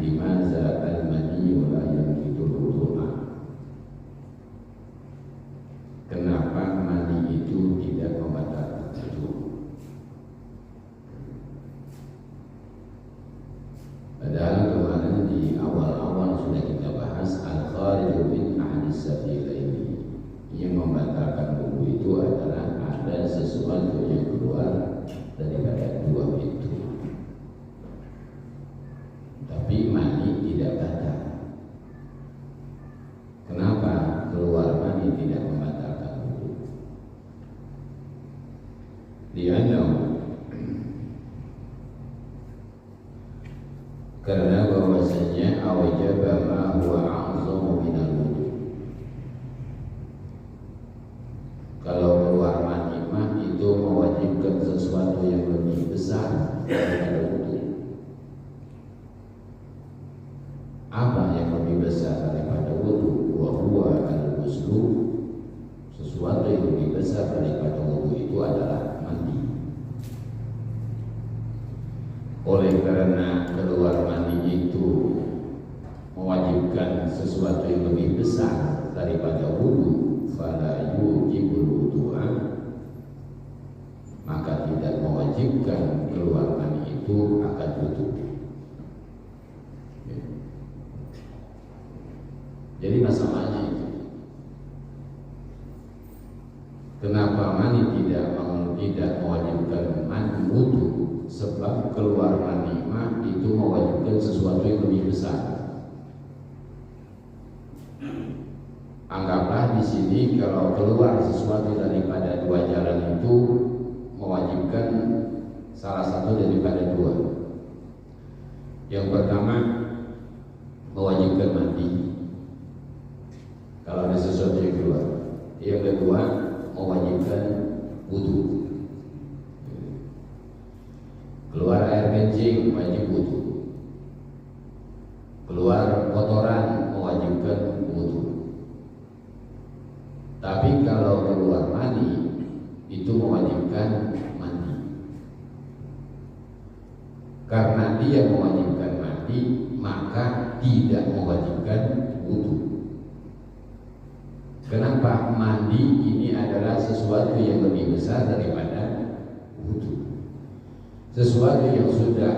limaza al-maniyyu la yanqidul wudu'a. Kenapa mani itu tidak membatalkan wudu? Padahal kemarin di awal-awal sudah kita bahas al-khariju min ahadis sabilaini, yang membatalkan wudu itu adalah ada sesuatu yang keluar daripada dua pintu. Tapi mani tidak batal. Kenapa keluar mani tidak membatalkan wudu? Karena bahwasanya awjaba ma huwa a'zamu minal wudu. Kalau keluar mani mah itu mewajibkan sesuatu yang lebih besar daripada wudu. Apa yang lebih besar daripada wudu? Wa huwa al-ghuslu. Sesuatu yang lebih besar daripada wudu itu adalah mandi. Oleh karena keluar mani itu mewajibkan sesuatu yang lebih besar daripada wudu, fala yujibul wudu'a, maka tidak mewajibkan keluar mani itu akan wudu. Jadi masalahnya itu, kenapa mani tidak mewajibkan mandi wudu? Sebab keluar mani itu mewajibkan sesuatu yang lebih besar. Anggaplah di sini kalau keluar sesuatu daripada dua jalan itu mewajibkan salah satu daripada dua. Yang pertama mewajibkan mandi kalau ada sesuatu yang keluar. Yang kedua mewajibkan wudu. Keluar air kencing wajib wudu. Keluar kotoran mewajibkan wudu. Tapi kalau keluar mani itu mewajibkan mandi. Karena dia mewajibkan mandi, maka tidak mewajibkan wudu. Kenapa? Mandi ini adalah sesuatu yang lebih besar daripada wudu. Sesuatu yang sudah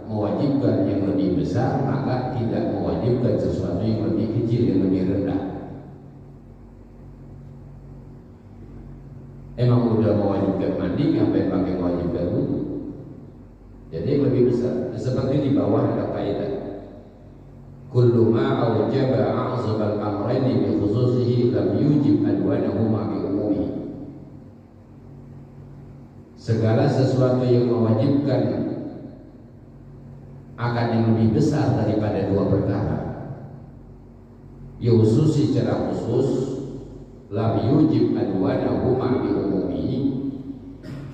mewajibkan yang lebih besar, maka tidak mewajibkan sesuatu yang lebih kecil, yang lebih rendah. Emang udah mewajibkan mandi, ngapain pakai mewajibkan wudu? Jadi yang lebih besar. Seperti di bawah ada kaidah, kullu ma awjaba a'zabal amrayni bi khususihi lam yujib adwanahuma bi umumihi. Segala sesuatu yang mewajibkan akan yang lebih besar daripada dua perkara, khusus secara khusus, lam yujib adwanahuma bi umumihi,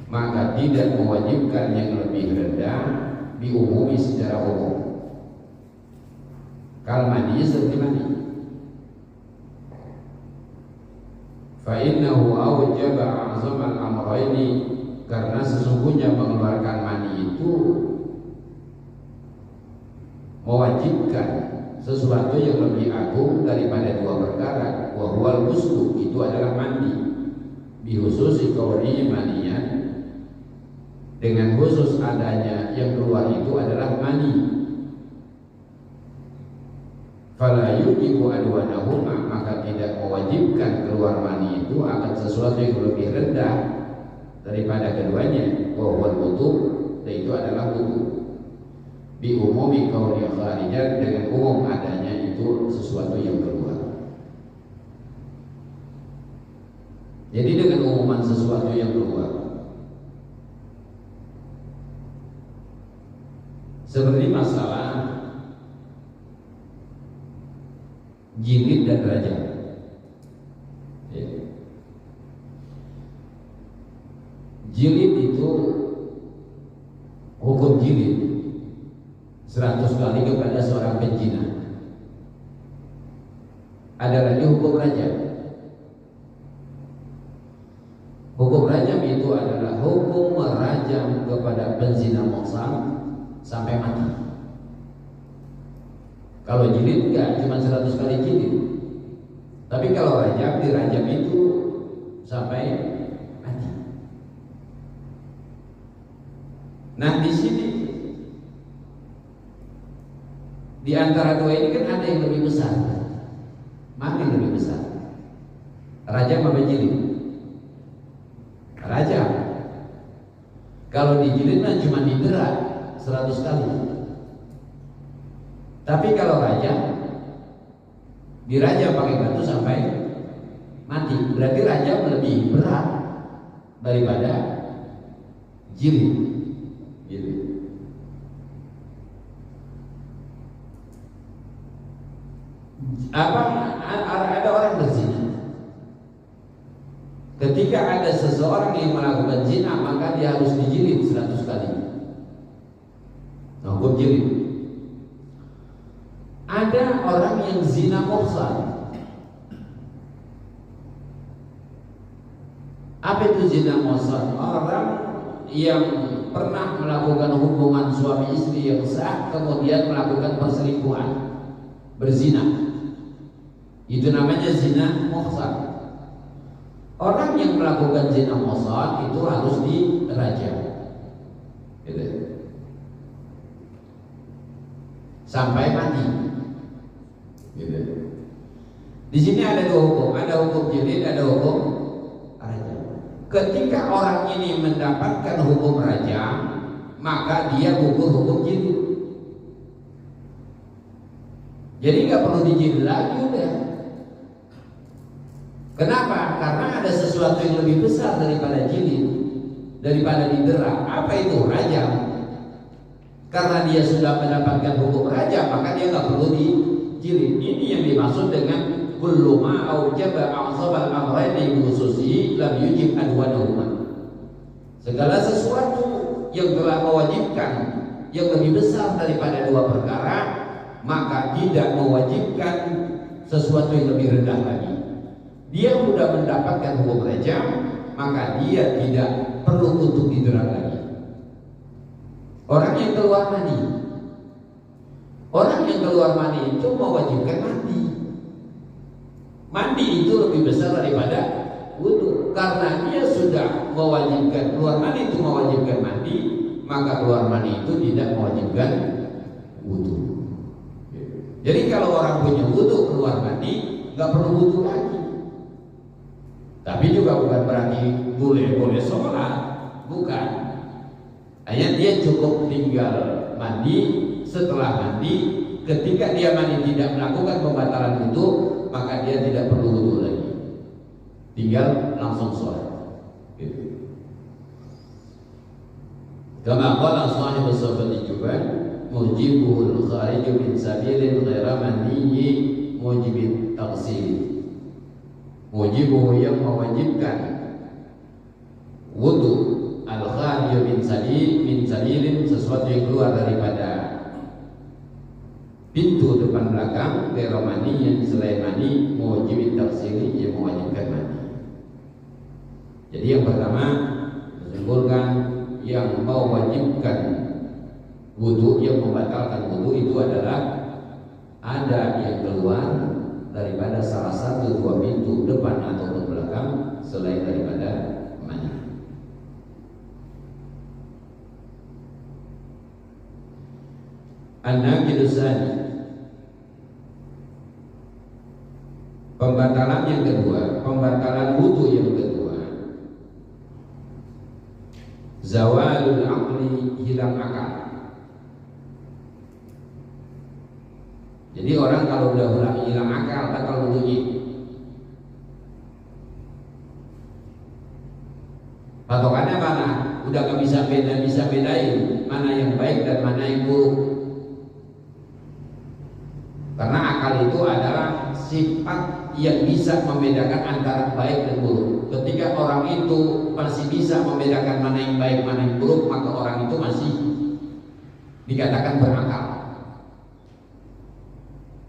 maka tidak mewajibkan yang lebih rendah diumumi secara umum. Kal mandi seperti mandi. Fa innahu awjaba a'zamal amrayni, karena sesungguhnya mengeluarkan mani itu mewajibkan sesuatu yang lebih agung daripada dua perkara. Wa huwal ghuslu, itu adalah mandi. Bi khususi kauni maniyan, dengan khusus adanya yang keluar itu adalah mani. Fala yujibu adwanahuma, maka tidak mewajibkan keluar mani itu akan sesuatu yang lebih rendah daripada keduanya. Wa huwal wudu, dan itu adalah wudu. Bi umumi kauni kharijan, dengan umum adanya itu sesuatu yang keluar. Jadi dengan umuman sesuatu yang keluar, seperti masalah jilid dan raja. Jilid itu hukum jilid 100 kali kepada seorang penzina. Ada lagi hukum rajam. Hukum rajam itu adalah hukum merajam kepada penzina muhsan sampai mati. Kalau jilid enggak, cuma 100 kali jilid. Tapi kalau rajam, dirajam itu sampai mati. Nah, di sini di antara dua ini kan ada yang lebih besar. Mana yang lebih besar? Rajam apa jilid? Rajam. Kalau dijilid kan cuma didera 100 kali. Tapi kalau rajam, dirajam pakai batu sampai mati. Berarti rajam lebih berat daripada jilid. Ada orang berzina. Ketika ada seseorang yang melakukan zina, maka dia harus dijilid 100 kali. Nah, hukum jilid. Ada orang yang zina muhsan. Apa itu zina muhsan? Orang yang pernah melakukan hubungan suami istri yang sah, kemudian melakukan perselingkuhan, berzina. Itu namanya zina muhsan. Orang yang melakukan zina muhsan itu harus dirajam, gitu, sampai mati, gitu. Di sini ada dua hukum, ada hukum jilid, ada hukum rajam. Ketika orang ini mendapatkan hukum rajam, maka dia gugur hukum jilid. Jadi nggak perlu dijilid lagi udah. Kenapa? Karena ada sesuatu yang lebih besar daripada jilid, daripada didera. Apa itu? Rajam. Karena dia sudah mendapatkan hukum rajam, maka dia nggak perlu dijilid. Ini yang dimaksud dengan kullu ma aujaba a'zabal amrayn khususi lam yujib adwanahuma. Segala sesuatu yang telah mewajibkan yang lebih besar daripada dua perkara, maka tidak mewajibkan sesuatu yang lebih rendah lagi. Dia sudah mendapatkan hukum rajam, maka dia tidak perlu untuk didera lagi. Orang yang keluar mani, orang yang keluar mani itu mewajibkan mandi. Mandi itu lebih besar daripada wudu, karena dia sudah mewajibkan keluar mani itu mewajibkan mandi, maka keluar mani itu tidak mewajibkan wudu. Jadi kalau orang punya wudu keluar mani, nggak perlu wudu lagi. Tapi juga bukan berarti boleh sholat, bukan. Hanya dia cukup tinggal mandi. Setelah mandi, ketika dia mandi tidak melakukan pembatalan wudu, maka dia tidak perlu wudu lagi, tinggal langsung sholat. Gitu. Kama qala sahib as-safati juga, mujibul kharij min sabilin ghaira maniyyi mujibit taqsir. Mujibu yang mewajibkan wudu, al-kharij min sabilin sesuatu yang keluar daripada pintu depan belakang, ghaira maniyyin selain mani, mujibit taqsir yang mewajibkan mani. Jadi yang pertama disimpulkan yang mewajibkan wudu, yang membatalkan wudu itu adalah ada yang keluar daripada salah satu dua pintu depan atau belakang selain daripada mani. An-naqidus tsani, pembatalan yang kedua, pembatalan wudu yang kedua, zawalul aqli, hilang akal. Jadi orang kalau udah hilang akal, batal wudunya. Patokannya mana? Udah gak bisa bedain mana yang baik dan mana yang buruk. Karena akal itu adalah sifat yang bisa membedakan antara baik dan buruk. Ketika orang itu masih bisa membedakan mana yang baik, mana yang buruk, maka orang itu masih dikatakan berakal.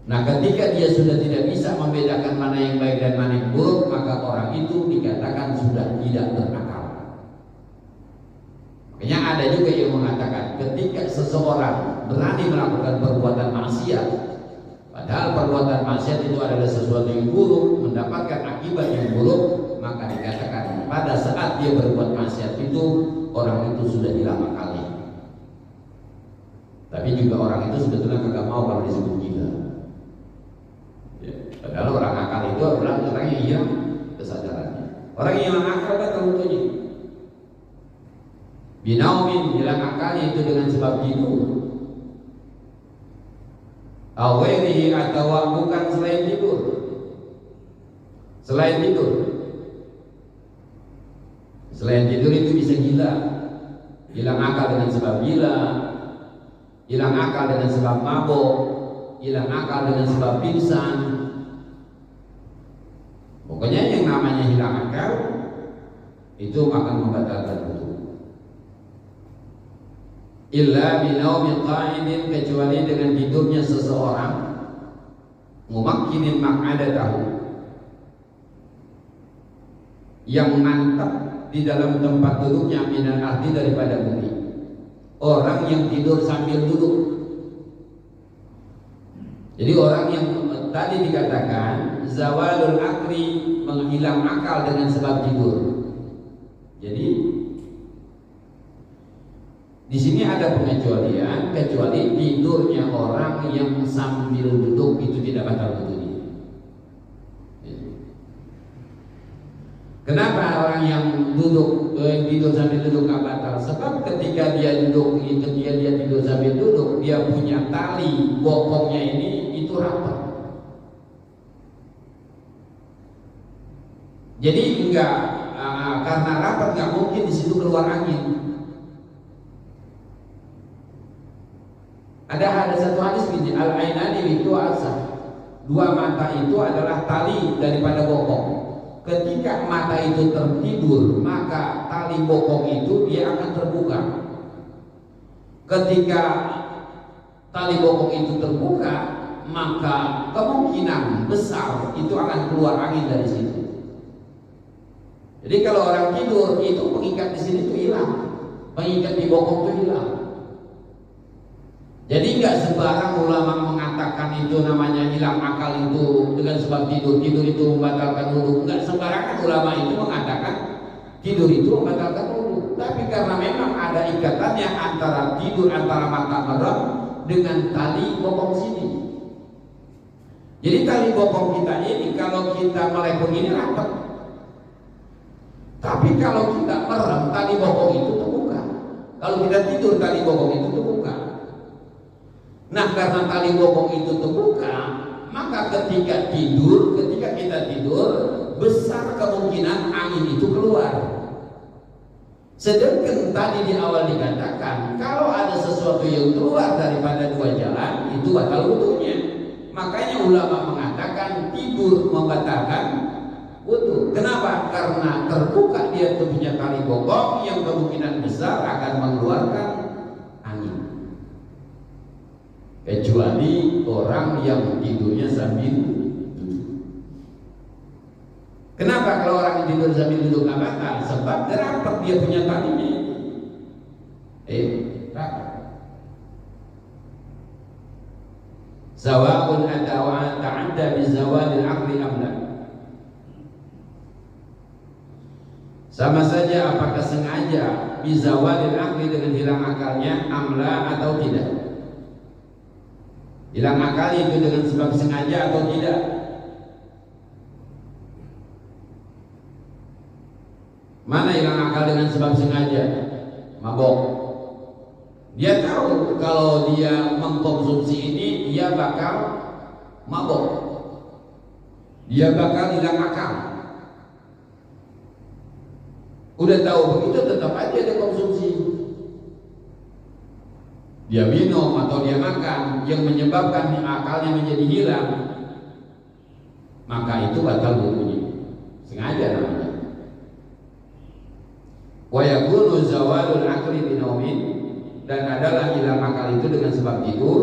Nah, ketika dia sudah tidak bisa membedakan mana yang baik dan mana yang buruk, maka orang itu dikatakan sudah tidak berakal. Makanya ada juga yang mengatakan ketika seseorang berani melakukan perbuatan maksiat, padahal perbuatan maksiat itu adalah sesuatu yang buruk, mendapatkan akibat yang buruk, maka dikatakan pada saat dia berbuat maksiat itu orang itu sudah hilang akalnya. Tapi juga orang itu sebetulnya kagak mau kalau disebut gila. Ya, padahal orang akal itu adalah orang yang hilang kesadarannya. Orang yang hilang akal kan tentunya binaumin, hilang akalnya itu dengan sebab tidur. Awalihi atau bukan selain tidur. Selain tidur. Selain tidur itu bisa gila. Hilang akal dengan sebab gila. Hilang akal dengan sebab mabuk. Hilang akal dengan sebab pingsan. Pokoknya yang namanya hilang akal itu akan membatalkan wudu. Illa binaumin qa'idin, kecuali dengan tidurnya seseorang mumakkinin maq'adatahu, yang mantap di dalam tempat duduknya minal ardi, daripada bumi. Orang yang tidur sambil duduk. Jadi orang yang tadi dikatakan zawalul akli, menghilang akal dengan sebab tidur. Jadi di sini ada pengecualian, kecuali tidurnya orang yang sambil duduk itu tidak batal wudunya. Kenapa orang yang tidur sambil duduk nggak batal? Sebab ketika dia tidur sambil duduk, dia punya tali bokongnya itu rapat. Jadi karena rapat nggak mungkin di situ keluar angin. Ada satu hadis begini, al-ainani itu asah. Dua mata itu adalah tali daripada bokong. Ketika mata itu tertidur, maka tali bokong itu dia akan terbuka. Ketika tali bokong itu terbuka, maka kemungkinan besar itu akan keluar angin dari situ. Jadi kalau orang tidur itu pengikat di sini itu hilang, pengikat di bokong itu hilang. Jadi nggak sembarang ulama mengatakan itu namanya hilang akal itu dengan sebab tidur itu membatalkan wudu. Nggak sembarangan ulama itu mengatakan tidur itu membatalkan wudu. Tapi karena memang ada ikatannya antara tidur, antara mata merem dengan tali bokong sini. Jadi tali bokong kita ini kalau kita melek begini rapat. Tapi kalau kita merem, tali bokong itu terbuka. Kalau kita tidur, tali bokong itu terbuka. Nah, karena tali bokong itu terbuka, maka ketika kita tidur, besar kemungkinan angin itu keluar. Sedangkan tadi di awal dikatakan kalau ada sesuatu yang keluar daripada dua jalan, itu batal wudunya. Makanya ulama mengatakan tidur membatalkan wudu. Kenapa? Karena terbuka dia punya tali bokong yang kemungkinan besar akan mengeluarkan angin. Kecuali orang yang tidurnya sambil duduk. Kenapa kalau orang tidur sambil duduk nggak batal? Sebab rapat dia punya talinya. Rapat. Sawa'un ta'adda bi zawalil aqli am la. Sama saja apakah sengaja bi zawalil aqli dengan hilang akalnya amla atau tidak. Hilang akal itu dengan sebab sengaja atau tidak. Mana hilang akal dengan sebab sengaja? Mabok. Dia tahu kalau dia mengkonsumsi ini dia bakal mabok. Dia bakal hilang akal. Udah tahu begitu tetap aja dia konsumsi. Dia minum atau dia makan yang menyebabkan akalnya menjadi hilang, maka itu batal wudunya. Sengaja namanya. Wa yakunu zawalul aqli binaumin, dan adalah hilang akal itu dengan sebab tidur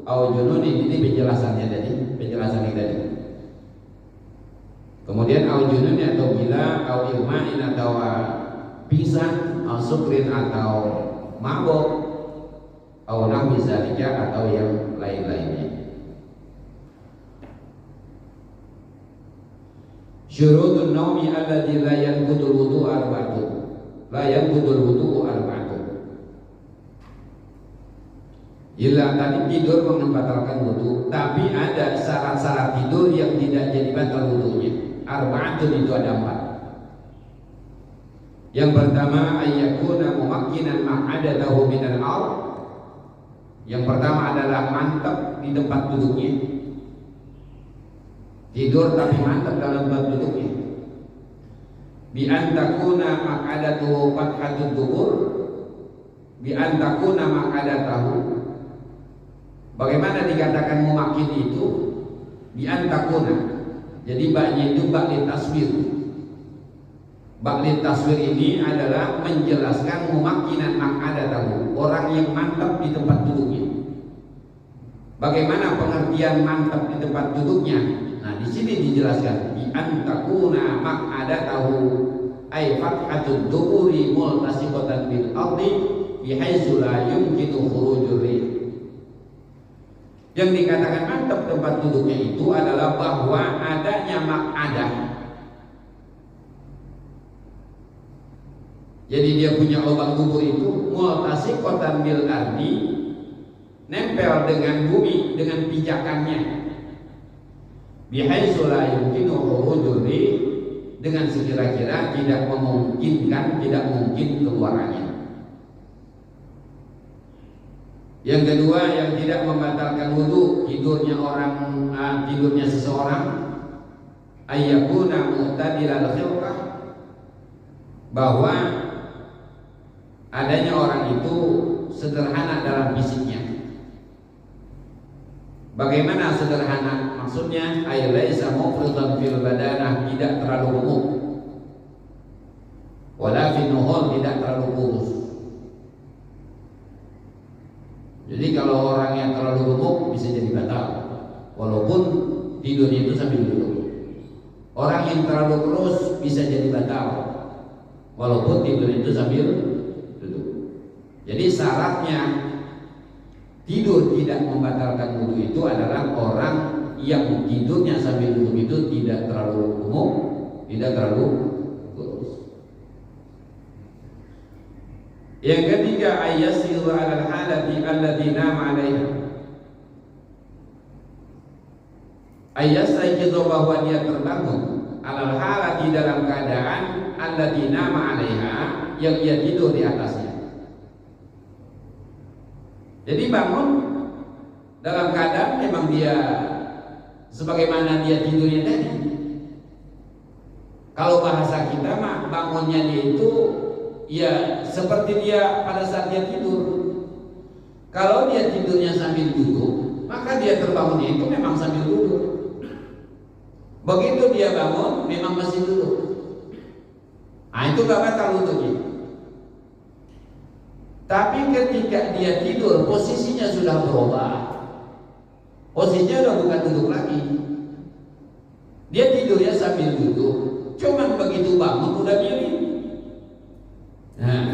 au jununin. Ini penjelasannya tadi. Kemudian au jununin atau gila, au irmain atau pingsan, au sukrin atau mabok, au nahwi zalika atau yang lain-lainnya. Syurutun naumi alladzi la yanqudul wudu arba'atun. La yanqudul wudu arba'atun. Illa tadi tidur membatalkan wudu, tapi ada syarat-syarat tidur yang tidak jadi batal wudunya. Arba'atun itu ada 4. Yang pertama ayyakuna mumakkinan ma'adatahu minal ard. Yang pertama adalah mantap di tempat duduknya. Tidur tapi mantap dalam tempat duduknya. Bi antakuna ma'adatuhu fathatud dubur. Bi antakuna ma'adatahu. Bagaimana dikatakan mumakkin itu? Bi antakuna. Jadi baknya itu bakli taswir. Bakli taswir ini adalah menjelaskan mumakkinan ma'adatahu, orang yang mantap di tempat duduknya. Bagaimana pengertian mantap di tempat duduknya? Nah, di sini dijelaskan bi antakuna ma'adatahu ay fathatud duburi multasiqatan bil ardi bihaitsu la yumkinu khurujur rih. Yang dikatakan mantap tempat duduknya itu adalah bahwa adanya maq'adah. Jadi dia punya lubang dubur itu multasiqatan bil ardi, nempel dengan bumi, dengan pijakannya. Bihaitsu la yumkinu khurujur rih, dengan sekira-kira tidak memungkinkan, tidak mungkin keluarannya. Yang kedua yang tidak membatalkan wudu, tidurnya seseorang ayyakuna mu'tadilal khilqah, bahwa adanya orang itu sederhana dalam fisiknya. Bagaimana sederhana? Maksudnya ay laisa mufridan fil badanah, tidak terlalu gemuk, wala fi nuhul, tidak terlalu kurus. Jadi kalau orang yang terlalu gemuk bisa jadi batal, walaupun tidurnya itu sambil duduk. Orang yang terlalu kurus bisa jadi batal, walaupun tidurnya itu sambil duduk. Jadi syaratnya tidur tidak membatalkan wudu itu adalah orang yang tidurnya sambil duduk itu tidak terlalu gemuk, tidak terlalu kurus. Yang ketiga ayyasiru 'alal halati allati nama 'alaiha. Ayyasaikizu, bahwa dia terbangun 'alal halati, dalam keadaan allati nama 'alaiha, yang dia tidur di atasnya. Jadi bangun dalam keadaan memang dia sebagaimana dia tidurnya tadi. Kalau bahasa kita mah bangunnya dia itu ya seperti dia pada saat dia tidur. Kalau dia tidurnya sambil duduk, maka dia terbangunnya itu memang sambil duduk. Begitu dia bangun memang masih duduk. Nah, itu gak batal wudunya. Tapi ketika dia tidur, posisinya sudah berubah. Posisinya sudah bukan duduk lagi. Dia tidurnya sambil duduk, cuman begitu bangun udah miring. Nah,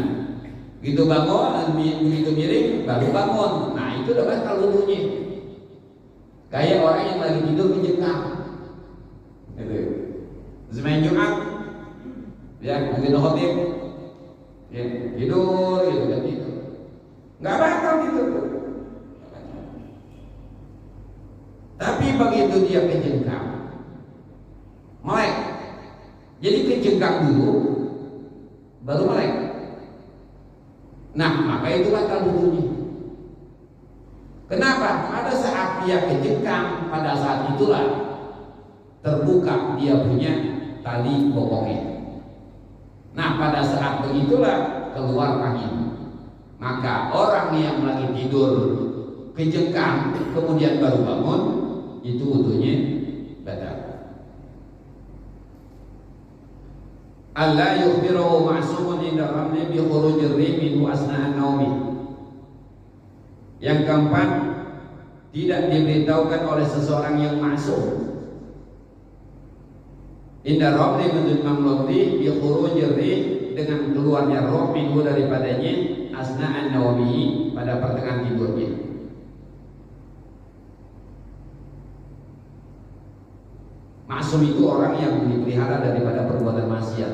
begitu bangun, begitu miring, baru bangun. Nah, itu udah batal wudunya. Kayak orang yang lagi tidur kejengkang. Itu. Semain Jumat, ya, begitu khotib, ya, tidur, gitu kan tidur. Nggak batal gitu. Tapi begitu dia kejengkang, melek. Jadi kejengkang dulu, baru melek. Nah, maka itu batal wudunya. Kenapa? Pada saat dia kejengkang, pada saat itulah terbuka dia punya tali bokongnya. Nah, pada saat begitulah keluar angin. Maka orang yang lagi tidur kejengkang kemudian baru bangun, itu wudunya batal. Allah yukhbiruhu ma'sumun inda ramli bi khurujir rih minhu asna'an naumi. Yang keempat, tidak diberitahukan oleh seseorang yang ma'sum inda ramli menurut mamloti bi khurujir rih, dengan keluarnya roh minhu daripadanya asna'an naumi, pada pertengahan tidurnya. Maksum itu orang yang dipelihara daripada perbuatan maksiat.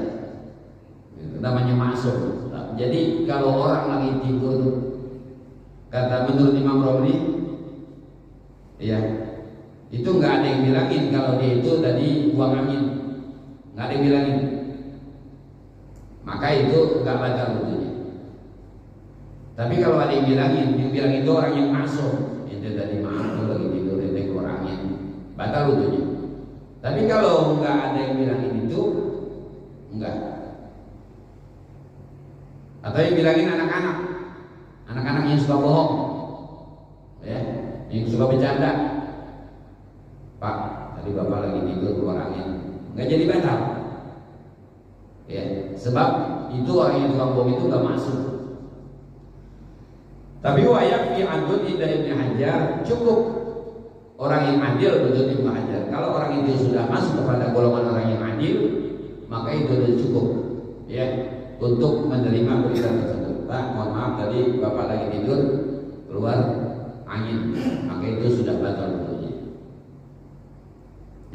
Namanya maksum. Jadi kalau orang lagi tidur, kata menurut Imam Romli, ya itu nggak ada yang bilangin kalau dia itu tadi buang angin, nggak ada yang bilangin. Maka itu nggak batal wudunya. Tapi kalau ada yang bilang itu orang yang maksum, itu tadi maaf tuh lagi tidur itu keluar angin, batal wudunya. Tapi kalau nggak ada yang bilangin itu, enggak. Atau yang bilangin anak-anak yang suka bohong, ya, yang suka bercanda. Pak, tadi bapak lagi tidur keluar angin, nggak jadi batal. Ya, sebab itu orang yang tukang bohong itu nggak masuk. Tapi wayak fi adud indah Ibnu Hajar, cukup orang yang adil menurut Ibnu Hajar. Kalau orang itu sudah masuk kepada golongan orang yang adil, maka itu sudah cukup, ya, untuk menerima berita tersebut. Pak, mohon maaf tadi bapak lagi tidur keluar angin, maka itu sudah batal wudunya.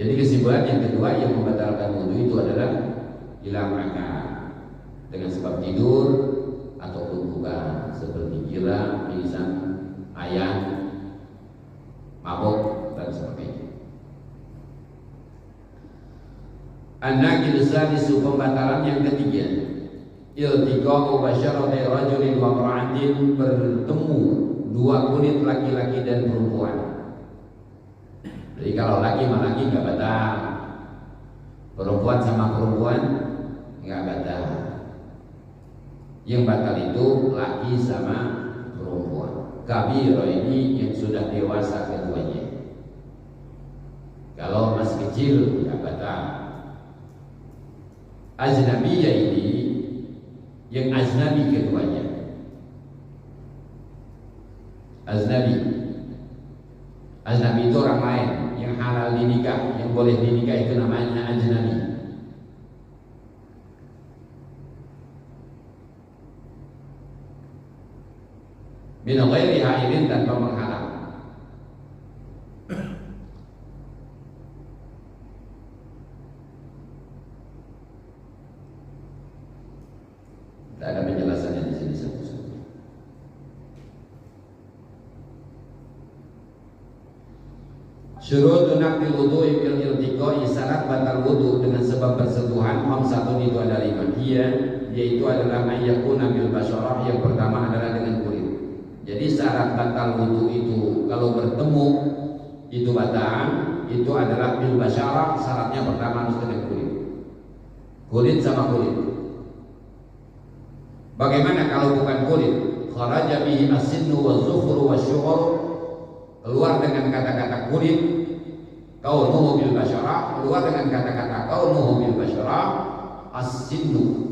Jadi kesimpulan yang kedua yang membatalkan wudu itu adalah hilang akal dengan sebab tidur ataupun bukan, seperti gila, pingsan, ayam, mabuk dan sebagainya. An-naqil salisu, pembatalan yang ketiga, iltiqa'u basyarati rajulin wa imra'atin, bertemu dua kulit laki-laki dan perempuan. Jadi kalau laki sama laki nggak batal, perempuan sama perempuan nggak batal. Yang batal itu laki sama perempuan. Kabiro ini yang sudah dewasa keduanya. Kalau masih kecil nggak batal. Ajnabiyah ini yang ajnabi keduanya. Ajnabi itu orang lain yang halal dinikah, yang boleh dinikah, itu namanya ajnabi. Min ghairi haidin, tanpa menghalang. Tidak ada penjelasannya di sini satu-satu. Syurut naqdi wudu'i bil iltiqa'i, syarat batal wudu dengan sebab bersentuhan, satu itu ada 5. Yaitu adalah mayyakuna bil basyarah, yang pertama adalah dengan kulit. Jadi syarat batal wudu itu kalau bertemu itu batal, itu adalah bil basyarah, syaratnya pertama harus dengan kulit. Kulit sama kulit. Bagaimana kalau bukan kulit? Kharaja bihi as-sinnu wa zufru wa syu'ur, keluar dengan kata-kata kulit, kaunuhu bil basyarah, keluar dengan kata-kata kaunuhu bil basyarah, as-sinnu.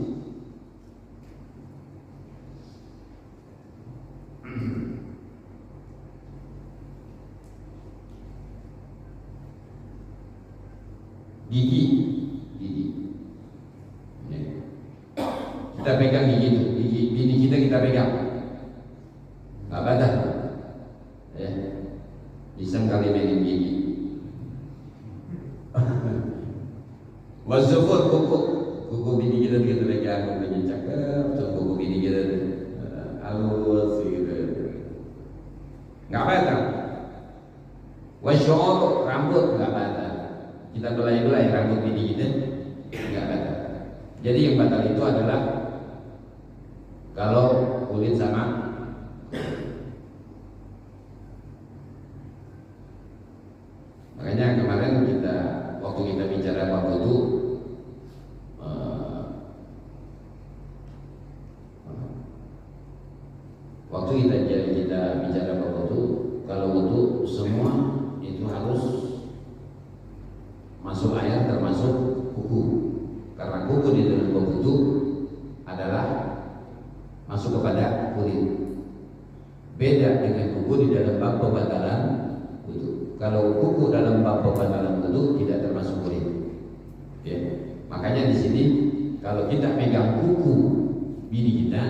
Gigi. Kita pegang gigi kita pegang, nggak batal, ya. Bisa kali mainin gigi. Wazufur, kuku bini kita pegang, kukunya cakep, kuku bini kita halus gitu, nggak batal. Wasyur, rambut nggak batal. Kita belai-belai rambut bini kita nggak batal. Jadi yang batal itu adalah kalau kulit sama makanya kemarin waktu kita bicara bab wudu, waktu kita bicara bab wudu, kalau wudu semua itu harus masuk air termasuk kuku, karena kuku di dalam bab wudu adalah masuk kepada kulit. Beda dengan kuku di dalam bab pembatalan wudu. Kalau kuku dalam bab pembatalan wudu tidak termasuk kulit. Ya. Makanya di sini kalau kita pegang kuku bini kita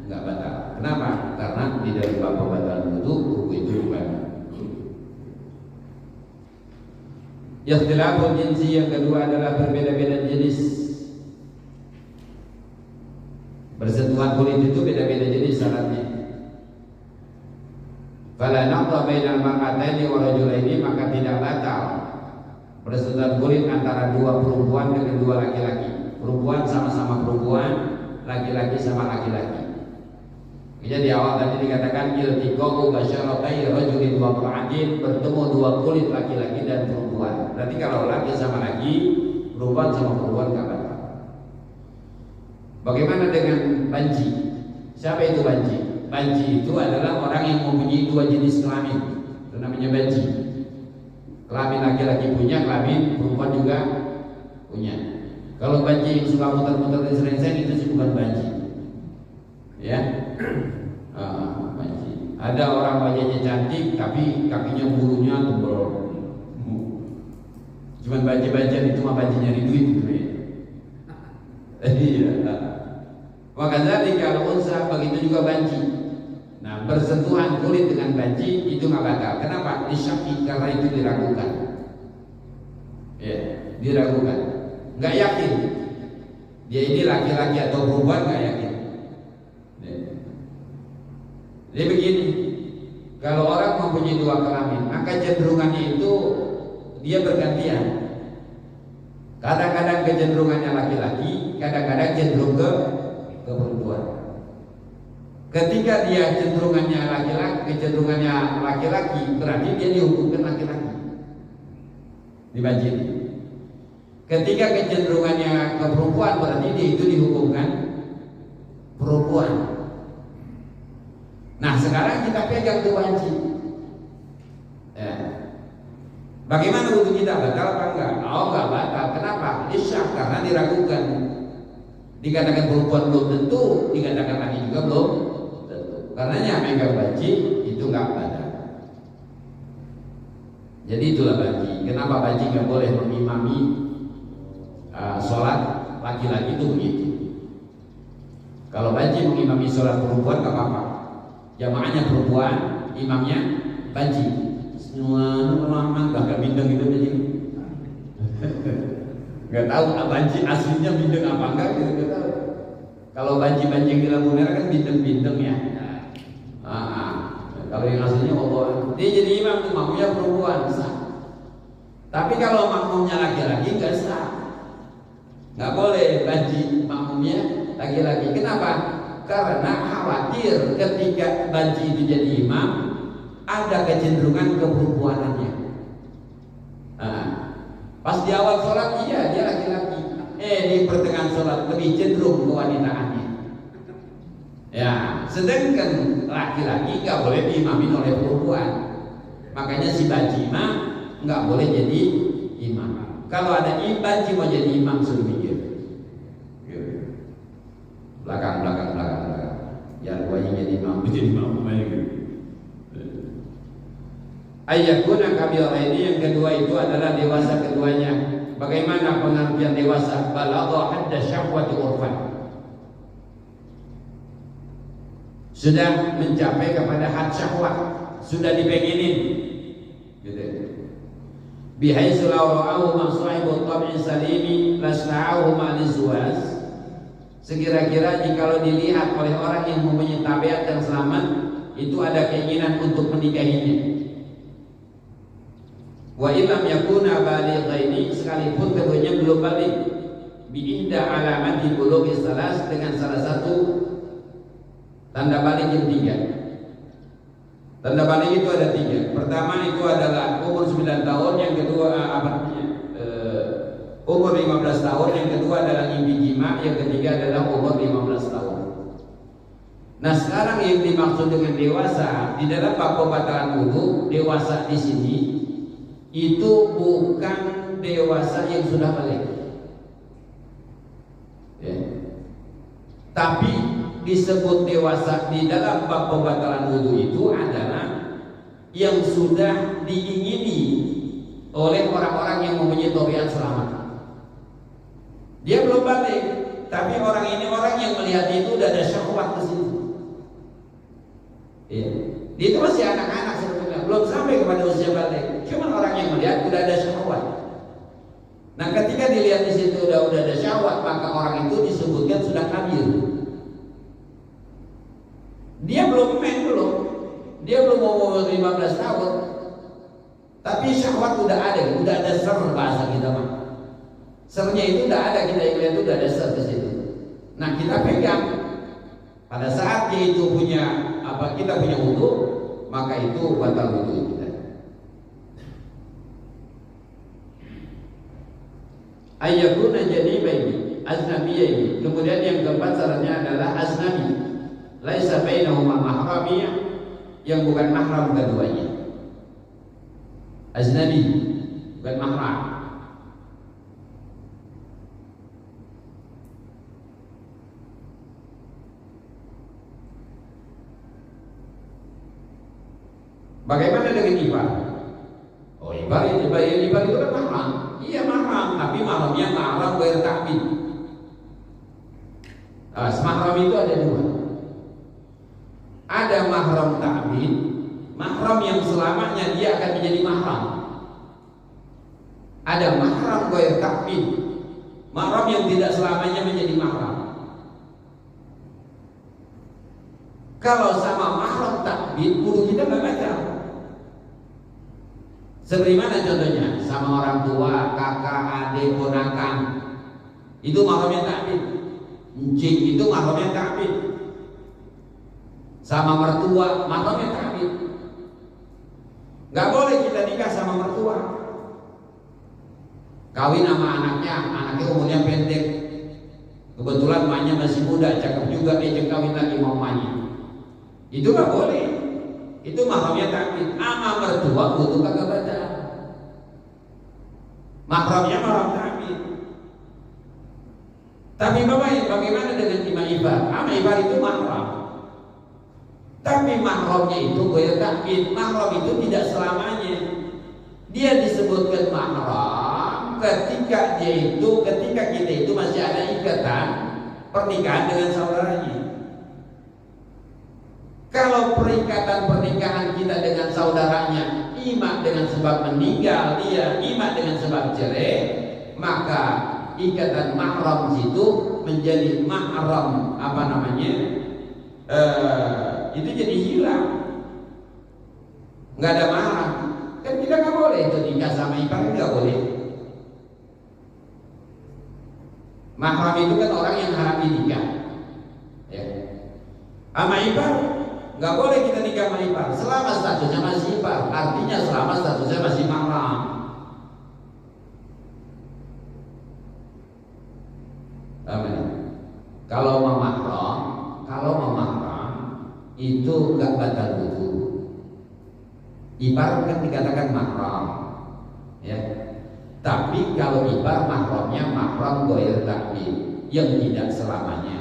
nggak batal. Kenapa? Karena di dalam bab pembatalan wudu kuku itu bukan. Ikhtilaful jinsi yang kedua adalah berbeda-beda jenis. Bersentuhan kulit itu beda-beda jenis syaratnya. Fala naqta bainal mar'ataini wa rajulaini, maka tidak batal bersentuhan kulit antara dua perempuan dengan dua laki-laki. Perempuan sama-sama perempuan, laki-laki sama laki-laki. Jadi di awal tadi dikatakan iltiqa'u basyaratai rajulin wa imra'atin, bertemu dua kulit laki-laki dan perempuan. Berarti kalau laki sama laki, perempuan sama perempuan enggak batal. Bagaimana dengan banci? Siapa itu banci? Banci itu adalah orang yang mempunyai dua jenis kelamin. Itu namanya banci. Kelamin laki-laki punya, kelamin perempuan juga punya. Kalau banci yang suka muter-muter di serengseng itu sih bukan banci. Ya. Banci. Ada orang wajahnya cantik tapi kakinya bulunya tebal. Cuman banci-bancian itu mah banci nyari duit gitu ya. Iya. Maka jadi kalau unsa begitu juga banci. Nah, bersentuhan kulit dengan banci itu nggak batal. Kenapa? Disyaki, karena itu diragukan. Ya, diragukan. Nggak yakin. Dia ini laki-laki atau perempuan, nggak yakin. Ya. Jadi begini, kalau orang mempunyai dua kelamin, maka cenderungannya itu dia bergantian. Kadang-kadang kecenderungannya laki-laki, kadang-kadang cenderung ke perempuan. Ketika dia cenderungannya laki-laki, kecenderungannya laki-laki, berarti dia dihukumkan laki-laki. Dibanci. Ketika kecenderungannya ke perempuan, berarti dia itu dihukumkan perempuan. Nah, sekarang kita pegang tuh banci. Ya. Bagaimana untuk kita, batal apa enggak? Oh, enggak batal. Kenapa? Isyak, karena diragukan. Dikatakan perempuan belum tentu, dikatakan laki juga belum tentu. Karenanya megang banci itu enggak batal. Jadi itulah banci. Kenapa banci enggak boleh mengimami sholat laki-laki itu begitu. Kalau banci mengimami sholat perempuan enggak apa-apa. Jamaahnya perempuan, imamnya banci. Semua lama bakal bindeng gitu jadi. Nggak tahu banci aslinya bindeng apa enggak gitu, nggak tahu. Kalau banci-banci di lampu merah kan bindeng-bindeng ya. Kalau yang aslinya Allah, dia jadi imam tuh makmumnya perempuan sah. Tapi kalau makmumnya laki-laki nggak sah. Nggak boleh banci makmumnya laki-laki. Kenapa? Karena khawatir ketika banci itu jadi imam ada kecenderungan keperempuanannya. Pas di awal sholat iya dia laki-laki, di pertengahan sholat lebih cenderung kewanitaannya. Ya, sedangkan laki-laki nggak boleh diimamin oleh perempuan. Makanya si banci mah nggak boleh jadi imam. Kalau ada banci mau jadi imam suruh mikir. Belakang. Ya luanya jadi imam, jadi imam gitu. Ayyakuna kabira ini yang kedua itu adalah dewasa keduanya. Bagaimana pengertian dewasa? Balagha hadda syahwati urfan. Sudah mencapai kepada had syahwat, sudah dipengenin. Gitu. Bihaitsu law ra'ahu man sahibu tab'i salimi lasna'ahu ma'lizuwas. Sekira-kira jikalau dilihat oleh orang yang mempunyai tabiat yang selamat, itu ada keinginan untuk menikahinya. Wa illam yakuna balighaini, sekalipun keduanya belum balik, bi ihda alamati bulughi salas, dengan salah satu tanda balik yang tiga. Tanda balik itu ada tiga. Pertama itu adalah umur 9 tahun, yang kedua umur 15 tahun, yang kedua adalah mimpi jima, yang ketiga adalah umur 15 tahun. Nah, sekarang yang dimaksud dengan dewasa di dalam bab pembatalan wudu, dewasa di sini itu bukan dewasa yang sudah balik, ya. Tapi disebut dewasa di dalam bab pembatalan wudu itu adalah yang sudah diingini oleh orang-orang yang mempunyai tabiat selamat. Dia belum balik, tapi orang ini orang yang melihat itu udah ada syahwat ke situ. Ya. Dia itu masih anak-anak sebetulnya, belum sampai kepada usia balik. Cuma orang yang melihat udah ada syahwat. Nah, ketika dilihat di situ udah ada syahwat, maka orang itu disebutkan sudah kamil. Dia belum belum. Dia belum mau 15 tahun. Tapi syahwat udah ada ser bahasa kita mah. Sernya itu udah ada, kita yang lihat itu udah ada ser di situ. Nah, kita pegang. Pada saat dia itu punya kita punya wudu, maka itu batal wudu kita. Ayyakuna janibaini aznabiyaini. Kemudian yang keempat syaratnya adalah aznabi, laisa bainahuma mahramiyah, yang bukan mahram keduanya. Aznabi bukan mahram. Bagaimana dengan ibar? Oh, ibar itu kan mahram. Iya mahram, tapi mahramnya mahram ghair ta'bid. Mahram itu ada dua. Ada mahram ta'bid, mahram yang selamanya dia akan menjadi mahram. Ada mahram ghair ta'bid, mahram yang tidak selamanya menjadi mahram. Kalau sama mahram ta'bid, wudu kita nggak batal. Seperti mana contohnya? Sama orang tua, kakak, adik, ponakan. Itu mahramnya ta'bid. Encing itu mahramnya ta'bid. Sama mertua, mahramnya ta'bid. Gak boleh kita nikah sama mertua. Kawin sama anaknya umurnya pendek. Kebetulan emaknya masih muda, cakep juga, dia kawin lagi sama emaknya. Itu gak boleh. Itu mahramnya ta'bid. Ama mertua butuh kagak baca. Mahramnya mahram ta'bid. Tapi bagaimana dengan ima ibar? Ama ibar itu mahram. Tapi mahramnya itu ghair ta'bid. Mahram itu tidak selamanya. Dia disebutkan mahram ketika kita itu masih ada ikatan pernikahan dengan saudaranya. Kalau perikatan pernikahan kita dengan saudaranya ima dengan sebab meninggal dia, ima dengan sebab cerai, maka ikatan mahram itu menjadi mahram itu jadi hilang, nggak ada mahram. Kan kita nggak boleh itu nikah sama ipar, nggak boleh. Mahram itu kan orang yang haram dinikah, ya. Sama ipar nggak boleh kita nikah sama ipar selama statusnya masih ipar, artinya selama statusnya masih mahram. Amin. Kalau mahram itu nggak batal wudu. Ipar kan dikatakan mahram, ya. Tapi kalau ipar mahramnya mahram ghair ta'bid, yang tidak selamanya.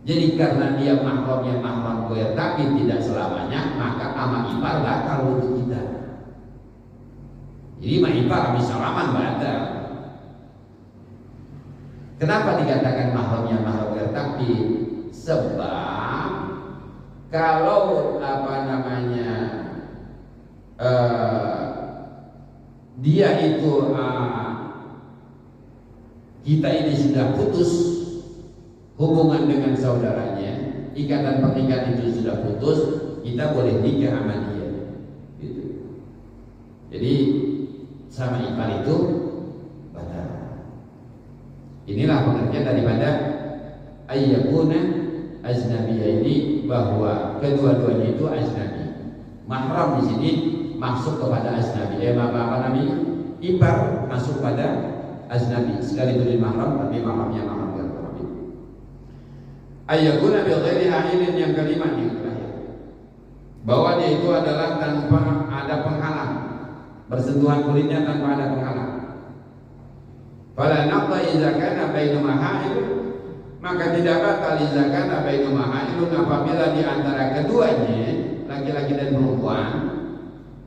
Jadi karena dia mahramnya mahram ghair ta'bid tidak selamanya, maka ama ipar batal wudu kita. Jadi ma ipar habis salaman batal. Kenapa dikatakan mahramnya mahram ghair ta'bid? Sebab kalau dia itu kita ini sudah putus hubungan dengan saudaranya, ikatan pernikahan itu sudah putus, kita boleh nikah sama dia, gitu. Jadi sama ipar itu batal. Inilah pengertian daripada ayyakuna ajnabiyya ini, bahwa kedua-duanya itu ajnabi. Mahram di sini masuk kepada ajnabi. Ipar masuk pada ajnabi. Sekali itu mahram, tapi mahramnya mahram ghair ta'bid. Ayyakuna bi ghairi ha'ilin, yang kelima yang terakhir, bahwa dia itu adalah tanpa ada penghalang, bersentuhan kulitnya tanpa ada penghalang. Fala naqta idza kana bainahuma ha'il, maka tidak batal idza kana bainahuma ha'ilun, apabila di antara keduanya, laki-laki dan perempuan,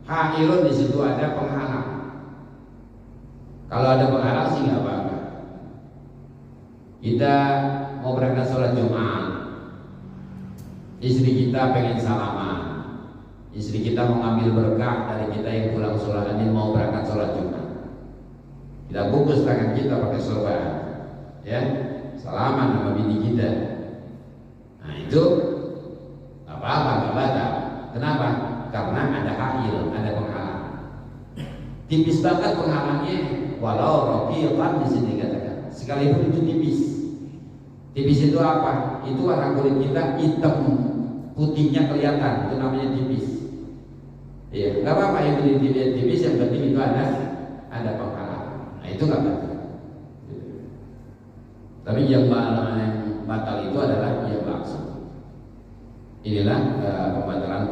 ha'ilun di situ ada penghalang. Kalau ada penghalang sih nggak apa-apa. Kita mau berangkat sholat Jumat, istri kita pengen salaman, istri kita mau ngambil berkah dari kita yang pulang sholat ini mau berangkat sholat Jumat. Kita bungkus tangan kita pakai sorban, ya, salaman sama bini kita. Nah itu apa-apa, nggak batal. Kenapa? Karena ada hail, ada penghalang. Tipis banget penghalangnya, walau rokiqan di sini katakan. Sekalipun itu tipis. Tipis itu apa? Itu warna kulit kita hitam, putihnya kelihatan, itu namanya tipis. Iya, nggak apa-apa yang tipis, yang penting itu ada penghalang. Nah itu nggak batal. Tapi yang batal itu adalah yang langsung. Inilah pembatalan